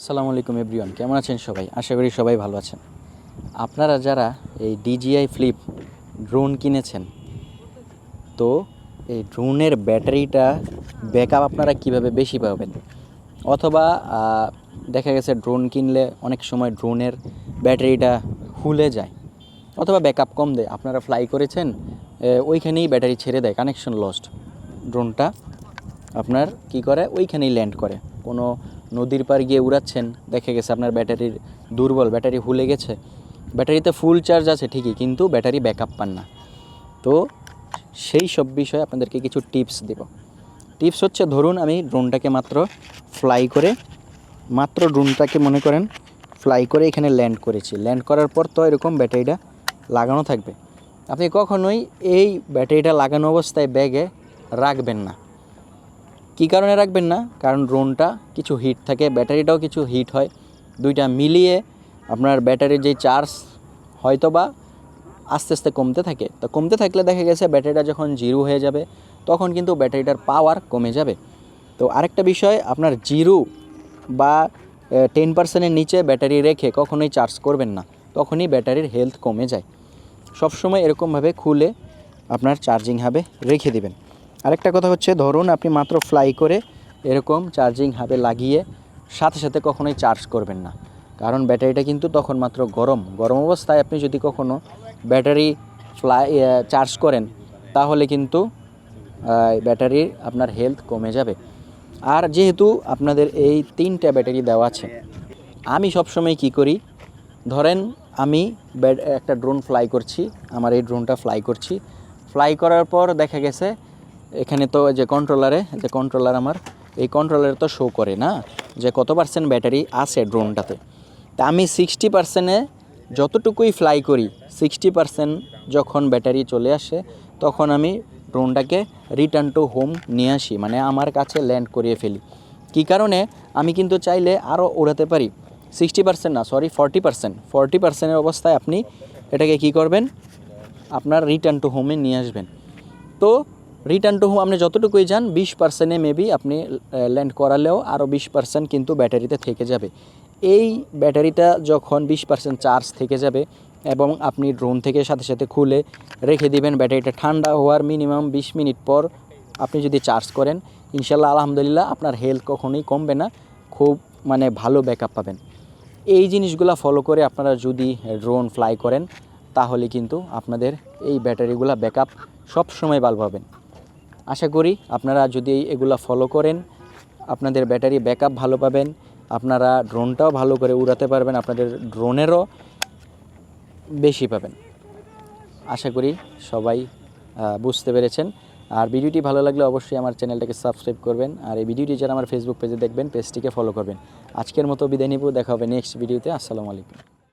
আসসালামু আলাইকুম এভরিওয়ান, কেমন আছেন সবাই? আশা করি সবাই ভালো আছেন। আপনারা যারা এই DJI ফ্লিপ ড্রোন কিনেছেন, তো এই ড্রোনের ব্যাটারিটা ব্যাকআপ আপনারা কিভাবে বেশি পাবেন? অথবা দেখা গেছে ড্রোন কিনলে অনেক সময় ড্রোনের ব্যাটারিটা ফুলে যায় অথবা ব্যাকআপ কম দেয়। আপনারা ফ্লাই করেছেন, ওইখানেই ব্যাটারি ছেড়ে দেয়, কানেকশন লস্ট। ড্রোনটা আপনার কি করে, ওইখানেই ল্যান্ড করে। কোনো নদীর পাড় গিয়ে উড়াচ্ছেন, দেখা গেছে আপনার ব্যাটারির দুর্বল, ব্যাটারি ফুলে গেছে, ব্যাটারিতে ফুল চার্জ আছে ঠিকই, কিন্তু ব্যাটারি ব্যাকআপ পান না। তো সেই সব বিষয়ে আপনাদেরকে কিছু টিপস দেব। টিপস হচ্ছে, ধরুন আমি ড্রোনটাকে ড্রোনটাকে মনে করেন ফ্লাই করে এখানে ল্যান্ড করেছি। ল্যান্ড করার পর তো এরকম ব্যাটারিটা লাগানো থাকবে। আপনি কখনোই এই ব্যাটারিটা লাগানো অবস্থায় ব্যাগে রাখবেন না। কী কারণে রাখবেন না? কারণ ড্রোনটা কিছু হিট থাকে, ব্যাটারিটাও কিছু হিট হয়, দুইটা মিলিয়ে আপনার ব্যাটারির যে চার্জ হয়তো বা আস্তে আস্তে কমতে থাকে। তো কমতে থাকলে দেখা গেছে ব্যাটারিটা যখন জিরো হয়ে যাবে, তখন কিন্তু ব্যাটারিটার পাওয়ার কমে যাবে। তো আরেকটা বিষয়, আপনার জিরো বা 10%-এর নিচে ব্যাটারি রেখে কখনোই চার্জ করবেন না, তখনই ব্যাটারির হেলথ কমে যায়। সবসময় এরকমভাবে খুলে আপনার চার্জিং হাবে রেখে দিবেন। আরেকটা কথা হচ্ছে, ধরুন আপনি মাত্র ফ্লাই করে এরকম চার্জিং হাবে লাগিয়ে সাথে সাথে কখনোই চার্জ করবেন না, কারণ ব্যাটারিটা কিন্তু তখন মাত্র গরম অবস্থায় আপনি যদি কখনো ব্যাটারি চার্জ করেন, তাহলে কিন্তু ব্যাটারির আপনার হেলথ কমে যাবে। আর যেহেতু আপনাদের এই 3টা ব্যাটারি দেওয়া আছে, আমি সবসময় কি করি, ধরেন আমি একটা ড্রোন ফ্লাই করছি, আমার এই ড্রোনটা ফ্লাই করছি, ফ্লাই করার পর দেখা গেছে এখানে তো যে কন্ট্রোলার আমার এই কন্ট্রোলারে তো শো করে না যে কত পার্সেন্ট ব্যাটারি আছে ড্রোনটাতে। তা আমি 60%-এ যতটুকুই ফ্লাই করি, 60% যখন ব্যাটারি চলে আসে, তখন আমি ড্রোনটাকে রিটার্ন টু হোম নিয়ে আসি, মানে আমার কাছে ল্যান্ড করিয়ে ফেলি। কী কারণে? আমি কিন্তু চাইলে আরও উড়াতে পারি। 60% না, সরি 40%-এর অবস্থায় আপনি এটাকে কি করবেন, আপনার রিটার্ন টু হোমে নিয়ে আসবেন। তো রিটার্ন টু হোম আপনি যতটুকুই যান, 20%-এ মেবি আপনি ল্যান্ড করালেও আরও 20% কিন্তু ব্যাটারিতে থেকে যাবে। এই ব্যাটারিটা যখন 20% চার্জ থেকে যাবে এবং আপনি ড্রোন থেকে সাথে সাথে খুলে রেখে দিবেন, ব্যাটারিটা ঠান্ডা হওয়ার মিনিমাম 20 মিনিট পর আপনি যদি চার্জ করেন, ইনশাল্লাহ আলহামদুলিল্লাহ আপনার হেলথ কখনোই কমবে না, খুব ভালো ব্যাকআপ পাবেন। এই জিনিসগুলো ফলো করে আপনারা যদি ড্রোন ফ্লাই করেন, তাহলে কিন্তু আপনাদের এই ব্যাটারিগুলো ব্যাকআপ সবসময় ভালো পাবেন। আশা করি আপনারা যদি এগুলো ফলো করেন, আপনাদের ব্যাটারি ব্যাকআপ ভালো পাবেন, আপনারা ড্রোনটাও ভালো করে উড়াতে পারবেন, আপনাদের ড্রোনেরও বেশি পাবেন। আশা করি সবাই বুঝতে পেরেছেন। আর ভিডিওটি ভালো লাগলে অবশ্যই আমার চ্যানেলটাকে সাবস্ক্রাইব করবেন, আর এই ভিডিওটি যারা আমার ফেসবুক পেজে দেখবেন, পেজটিকে ফলো করবেন। আজকের মতো বিদায় নিব, দেখা হবে নেক্সট ভিডিওতে। আসসালামু আলাইকুম।